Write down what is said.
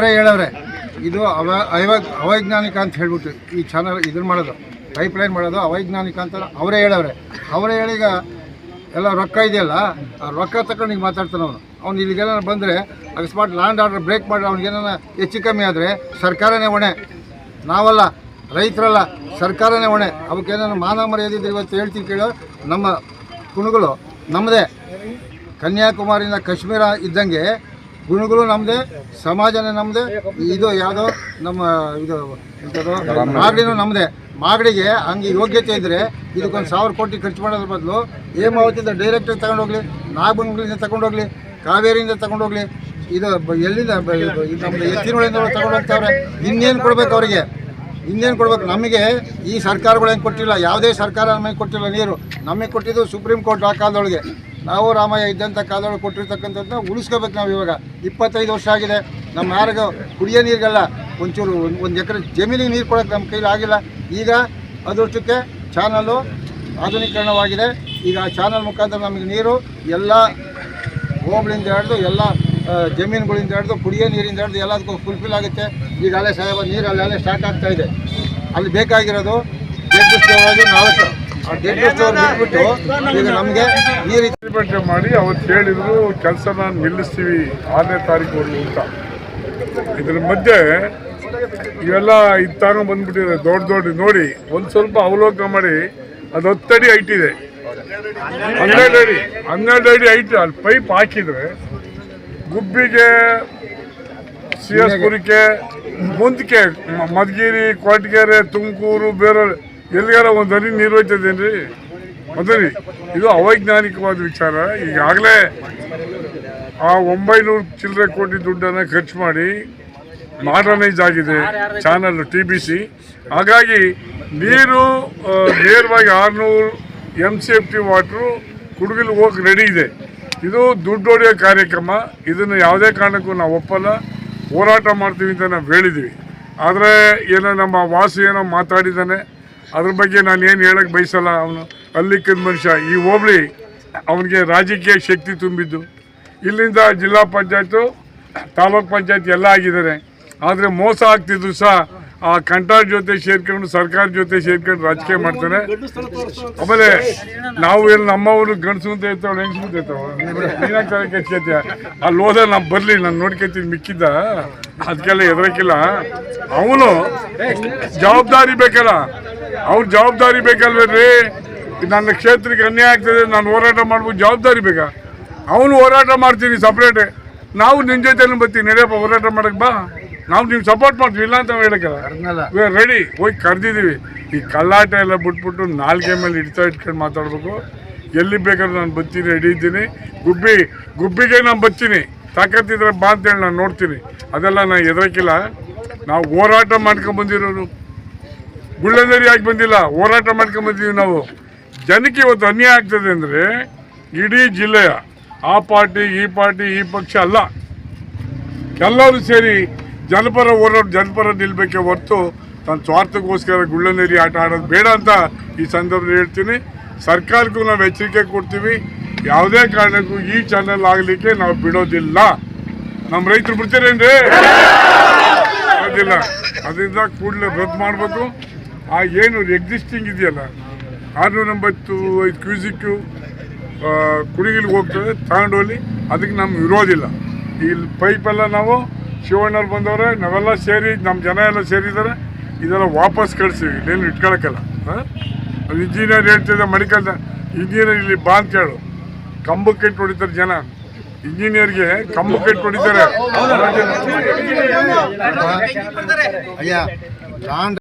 ಅವರೇ ಹೇಳವ್ರೆ ಇದು ಅವೈಜ್ಞಾನಿಕ ಅಂತ ಹೇಳ್ಬಿಟ್ಟು ಈ ಚಾನಲ್ ಇದನ್ನು ಮಾಡೋದು, ಪೈಪ್ಲೈನ್ ಮಾಡೋದು ಅವೈಜ್ಞಾನಿಕ ಅಂತ ಅವರೇ ಹೇಳೀಗ ಎಲ್ಲ ರೊಕ್ಕ ಇದೆಯಲ್ಲ, ಆ ರೊಕ್ಕ ತಗೊಂಡು ಈಗ ಮಾತಾಡ್ತಾನೆ ಅವ್ನು ಇಲ್ಲಿಗೇನಾರ ಬಂದರೆ ಅಕಸ್ಮಾತ್ ಲ್ಯಾಂಡ್ ಆರ್ಡರ್ ಬ್ರೇಕ್ ಮಾಡಿ ಅವ್ನಿಗೇನಾರ ಹೆಚ್ಚು ಕಮ್ಮಿ ಆದರೆ ಸರ್ಕಾರನೇ ಹೊಣೆ, ನಾವಲ್ಲ, ರೈತರಲ್ಲ, ಸರ್ಕಾರನೇ ಹೊಣೆ. ಅವಕ್ಕೇನಾದ್ರು ಮಾನ ಮರ್ಯಾದಿದ್ರೆ ಇವತ್ತು ಹೇಳ್ತೀನಿ ಕೇಳೋ, ನಮ್ಮ ಕುಣಗಳು ನಮ್ಮದೇ, ಕನ್ಯಾಕುಮಾರಿಯಿಂದ ಕಾಶ್ಮೀರ ಇದ್ದಂಗೆ ಗುಣಗಳು ನಮ್ಮದೇ, ಸಮಾಜನೇ ನಮ್ಮದೇ. ಇದು ಯಾವುದೋ ನಮ್ಮ ಇದು ಮಾಗಡಿನೂ ನಮ್ಮದೇ. ಮಾಗಡಿಗೆ ಹಂಗೆ ಯೋಗ್ಯತೆ ಇದ್ದರೆ ಇದಕ್ಕೊಂದು 1000 ಕೋಟಿ ಖರ್ಚು ಮಾಡೋದ್ರ ಬದಲು ಹೇಮಾವತಿಯಿಂದ ಡೈರೆಕ್ಟಾಗಿ ತಗೊಂಡೋಗ್ಲಿ, ನಾಗಮಂಗಲಿಂದ ತಗೊಂಡೋಗ್ಲಿ, ಕಾವೇರಿಯಿಂದ ತಗೊಂಡೋಗ್ಲಿ, ಇದು ಎಲ್ಲಿಂದ ನಮ್ಮದು ಎತ್ತಿನೊಳಿಂದ ತಗೊಂಡೋಗ್ತಾವ್ರೆ. ಇನ್ನೇನು ಕೊಡ್ಬೇಕು ಅವರಿಗೆ, ಇನ್ನೇನು ಕೊಡ್ಬೇಕು? ನಮಗೆ ಈ ಸರ್ಕಾರಗಳೇನು ಕೊಟ್ಟಿಲ್ಲ, ಯಾವುದೇ ಸರ್ಕಾರ ನಮಗೆ ಕೊಟ್ಟಿಲ್ಲ. ನೀರು ನಮಗೆ ಕೊಟ್ಟಿದ್ದು ಸುಪ್ರೀಂ ಕೋರ್ಟ್. ಆ ಕಾಲದೊಳಗೆ ನಾವು ರಾಮಯ್ಯ ಇದ್ದಂಥ ಕಾಲದೊಳಗೆ ಕೊಟ್ಟಿರ್ತಕ್ಕಂಥದ್ದನ್ನ ಉಳಿಸ್ಕೋಬೇಕು. ನಾವು ಇವಾಗ 25 ವರ್ಷ ಆಗಿದೆ. ನಮ್ಮ ಯಾರಿಗೂ ಕುಡಿಯೋ ನೀರಿಗೆಲ್ಲ ಒಂಚೂರು 1 ಎಕರೆ ಜಮೀನಿಗೆ ನೀರು ಕೊಡೋಕ್ಕೆ ನಮ್ಮ ಕೈಲಿ ಆಗಿಲ್ಲ. ಈಗ ಅದೃಷ್ಟಕ್ಕೆ ಚಾನಲ್ಲು ಆಧುನೀಕರಣವಾಗಿದೆ. ಈಗ ಆ ಚಾನಲ್ ಮುಖಾಂತರ ನಮಗೆ ನೀರು ಎಲ್ಲ ಹೋಬಳಿಂದ ಹಿಡಿದು ಎಲ್ಲ ಜಮೀನುಗಳಿಂದ ಹಿಡಿದು ಕುಡಿಯೋ ನೀರಿಂದ ಹಿಡಿದು ಎಲ್ಲದಕ್ಕೂ ಫುಲ್ಫಿಲ್ ಆಗುತ್ತೆ. ಈಗ ಅಲ್ಲೇ ಸಾಹೇಬ ನೀರು ಅಲ್ಲೇ ಸ್ಟಾರ್ಟ್ ಆಗ್ತಾ ಇದೆ. ಅಲ್ಲಿ ಬೇಕಾಗಿರೋದು ಡೆಡ್ ಸ್ಟೋರೇಜ್ 4. ಆ ಡೆಡ್ ಸ್ಟೋರೇಜ್ ಬಿಟ್ಬಿಟ್ಟು ಈಗ ನಮಗೆ ನೀರು ಇಂಪ್ಲಿಮೆಂಟ್ ಮಾಡಿ ಅವತ್ತು ಹೇಳಿದ್ರು ಕೆಲಸನ ನಿಲ್ಲಿಸ್ತೀವಿ 6ನೇ ತಾರೀಕು ಅಂತ. ಇದ್ರ ಮಧ್ಯೆ ಇವೆಲ್ಲ ಇತ್ತಾಗ ಬಂದ್ಬಿಟ್ಟಿದೆ ದೊಡ್ಡ ನೋಡಿ ಒಂದು ಸ್ವಲ್ಪ ಅವಲೋಕನ ಮಾಡಿ. ಅದು 10 ಅಡಿ ಹೈಟ್ ಇದೆ, 12 ಅಡಿ ಹೈಟ್. ಅಲ್ಲಿ ಪೈಪ್ ಹಾಕಿದ್ರೆ ಗುಬ್ಬಿಗೆ, CS ಪುರಕ್ಕೆ, ಮುಂದಕ್ಕೆ ಮಧುಗಿರಿ, ಕೊರಟಗೆರೆ, ತುಮಕೂರು, ಬೇರೆ ಎಲ್ಲಿಗಾರ ಒಂದು ಹನಿ ನೀರು ಹೋಯ್ತದೇನ್ರಿ? ಮೊದಲಿ ಇದು ಅವೈಜ್ಞಾನಿಕವಾದ ವಿಚಾರ. ಈಗಾಗಲೇ ಆ 900 ಚಿಲ್ಲರೆ ಕೋಟಿ ದುಡ್ಡನ್ನು ಖರ್ಚು ಮಾಡಿ ಮಾಡರ್ನೈಸ್ ಆಗಿದೆ ಚಾನಲ್ TBC. ಹಾಗಾಗಿ ನೀರು ನೇರವಾಗಿ 600 MCFT ವಾಟ್ರು ಕುಡುಗಿಲು ಹೋಗಿ ರೆಡಿ ಇದೆ. ಇದು ದುಡ್ಡು ಹೊಡೆಯೋ ಕಾರ್ಯಕ್ರಮ. ಇದನ್ನು ಯಾವುದೇ ಕಾರಣಕ್ಕೂ ನಾವು ಒಪ್ಪಲ್ಲ, ಹೋರಾಟ ಮಾಡ್ತೀವಿ ಅಂತ ನಾವು ಹೇಳಿದ್ವಿ. ಆದರೆ ಏನೋ ನಮ್ಮ ವಾಸು ಏನೋ ಮಾತಾಡಿದ್ದಾನೆ, ಅದ್ರ ಬಗ್ಗೆ ನಾನು ಏನು ಹೇಳಕ್ಕೆ ಬಯಸಲ್ಲ. ಅವನು ಅಲ್ಲಿಕ್ಕದ ಮನುಷ್ಯ. ಈ ಹೋಬಳಿ ಅವನಿಗೆ ರಾಜಕೀಯ ಶಕ್ತಿ ತುಂಬಿದ್ದು. ಇಲ್ಲಿಂದ ಜಿಲ್ಲಾ ಪಂಚಾಯತು, ತಾಲೂಕ್ ಪಂಚಾಯತ್ ಎಲ್ಲ ಆಗಿದ್ದಾರೆ. ಆದರೆ ಮೋಸ ಆಗ್ತಿದ್ರು ಸಹ ಆ ಕಂಟಾರ್ ಜೊತೆ ಸೇರ್ಕೊಂಡು, ಸರ್ಕಾರ ಜೊತೆ ಸೇರ್ಕೊಂಡು ರಾಜಕೀಯ ಮಾಡ್ತಾರೆ. ಆಮೇಲೆ ನಾವು ಏನು ನಮ್ಮವರು ಗಂಡಸು ಅಂತ ಇರ್ತಾವೆ, ಹೆಂಗಸು ಅಂತ ಇರ್ತಾವೆ. ನೀನಾಗ್ತಾರೆ ಕೆಚ್ಕೈತೆ ಅಲ್ಲಿ ಹೋದ ನಾವು ಬರಲಿ, ನಾನು ನೋಡ್ಕೊತೀನಿ, ಮಿಕ್ಕಿದ್ದ ಅದಕ್ಕೆಲ್ಲ ಹೆದರಕ್ಕಿಲ್ಲ. ಅವನು ಜವಾಬ್ದಾರಿ ಬೇಕಲ್ಲ, ಅವ್ರ ಜವಾಬ್ದಾರಿ ಬೇಕಲ್ವೇನ್ರಿ? ನನ್ನ ಕ್ಷೇತ್ರಕ್ಕೆ ಅನ್ಯಾಯ ಆಗ್ತದೆ, ನಾನು ಹೋರಾಟ ಮಾಡ್ಬೋದು, ಜವಾಬ್ದಾರಿ ಬೇಕಾ? ಅವನು ಹೋರಾಟ ಮಾಡ್ತೀನಿ ಸಪ್ರೇಟೇ. ನಾವು ನಿನ್ನ ಜೊತೆನೂ ಬರ್ತೀನಿ, ನಡೆಯಪ್ಪ ಹೋರಾಟ ಮಾಡಕ್ಕೆ ಬಾ, ನಾವು ನೀವು ಸಪೋರ್ಟ್ ಮಾಡ್ತೀವಿ, ಇಲ್ಲ ಅಂತ ಹೇಳಕ್ಕಲ್ಲ. ರೆಡಿ ಹೋಗಿ ಕರೆದಿದ್ದೀವಿ. ಈ ಕಳ್ಳಾಟ ಎಲ್ಲ ಬಿಟ್ಬಿಟ್ಟು ನಾಲ್ಗೆ ಮೇಲೆ ಇಟ್ಕೊಂಡು ಮಾತಾಡ್ಬೇಕು. ಎಲ್ಲಿ ಬೇಕಾದ್ರೂ ನಾನು ಬರ್ತೀನಿ, ರೆಡಿ ಇದ್ದೀನಿ. ಗುಬ್ಬಿಗೆ ನಾನು ಬರ್ತೀನಿ, ತಾಕತ್ತಿದ್ರೆ ಬಾ ಅಂತೇಳಿ ನಾನು ನೋಡ್ತೀನಿ. ಅದೆಲ್ಲ ನಾನು ಹೆದರಕ್ಕಿಲ್ಲ. ನಾವು ಹೋರಾಟ ಮಾಡ್ಕೊಂಬಂದಿರೋರು, ಗುಳ್ಳಂದರಿ ಆಗಿ ಬಂದಿಲ್ಲ, ಹೋರಾಟ ಮಾಡ್ಕೊಂಬಂದಿದ್ದೀವಿ ನಾವು. ಜನಕ್ಕೆ ಇವತ್ತು ಅನ್ಯಾಯ ಆಗ್ತದೆ ಅಂದರೆ ಇಡೀ ಜಿಲ್ಲೆಯ ಆ ಪಾರ್ಟಿ ಈ ಪಕ್ಷ ಅಲ್ಲ, ಎಲ್ಲರೂ ಸೇರಿ ಜನಪರ ಹೋರಾಟ, ಜನಪರ ನಿಲ್ಲಬೇಕೆ ಹೊರತು ತನ್ನ ಸ್ವಾರ್ಥಕ್ಕೋಸ್ಕರ ಗುಳ್ಳನೇರಿ ಆಟ ಆಡೋದು ಬೇಡ ಅಂತ ಈ ಸಂದರ್ಭದಲ್ಲಿ ಹೇಳ್ತೀನಿ. ಸರ್ಕಾರಕ್ಕೂ ನಾವು ಎಚ್ಚರಿಕೆ ಕೊಡ್ತೀವಿ, ಯಾವುದೇ ಕಾರಣಕ್ಕೂ ಈ ಚಾನಲ್ ಆಗಲಿಕ್ಕೆ ನಾವು ಬಿಡೋದಿಲ್ಲ. ನಮ್ಮ ರೈತರು ಬಿಡ್ತೀರೇನ್ರಿ? ಬಿಡೋದಿಲ್ಲ. ಅದರಿಂದ ಕೂಡಲೇ ರದ್ದು ಮಾಡಬೇಕು. ಆ ಏನು ಎಕ್ಸಿಸ್ಟಿಂಗ್ ಇದೆಯಲ್ಲ 685 ಕ್ಯೂಸಿಕ್ಕು ಕುಡಿಗಿಲಿಗೆ ಹೋಗ್ತದೆ, ತಗೊಂಡೋಗ್ಲಿ, ಅದಕ್ಕೆ ನಮ್ಗೆ ವಿರೋಧಿಲ್ಲ. ಈ ಪೈಪೆಲ್ಲ ನಾವು ಶಿವಣ್ಣವ್ರು ಬಂದವ್ರೆ, ನಾವೆಲ್ಲ ಸೇರಿ, ನಮ್ಮ ಜನ ಎಲ್ಲ ಸೇರಿದ್ದಾರೆ. ಇದೆಲ್ಲ ವಾಪಸ್ ಕಳಿಸ್ತೀವಿ, ಇಲ್ಲೇನು ಇಟ್ಕೊಳಕ್ಕಲ್ಲ. ಅದು ಇಂಜಿನಿಯರ್ ಹೇಳ್ತಿದ್ದೆ, ಮಡಿಕಲ್ ಇಂಜಿನಿಯರ್ ಇಲ್ಲಿ ಬಾ ಅಂತ ಕೇಳು, ಕಂಬಕ್ಕೆ ಇಟ್ಟು ಹೊಡಿತಾರೆ ಜನ. ಇಂಜಿನಿಯರ್ಗೆ ಕಂಬಕ್ಕೆ ಇಟ್ಟು ಹೊಡಿತಾರೆ.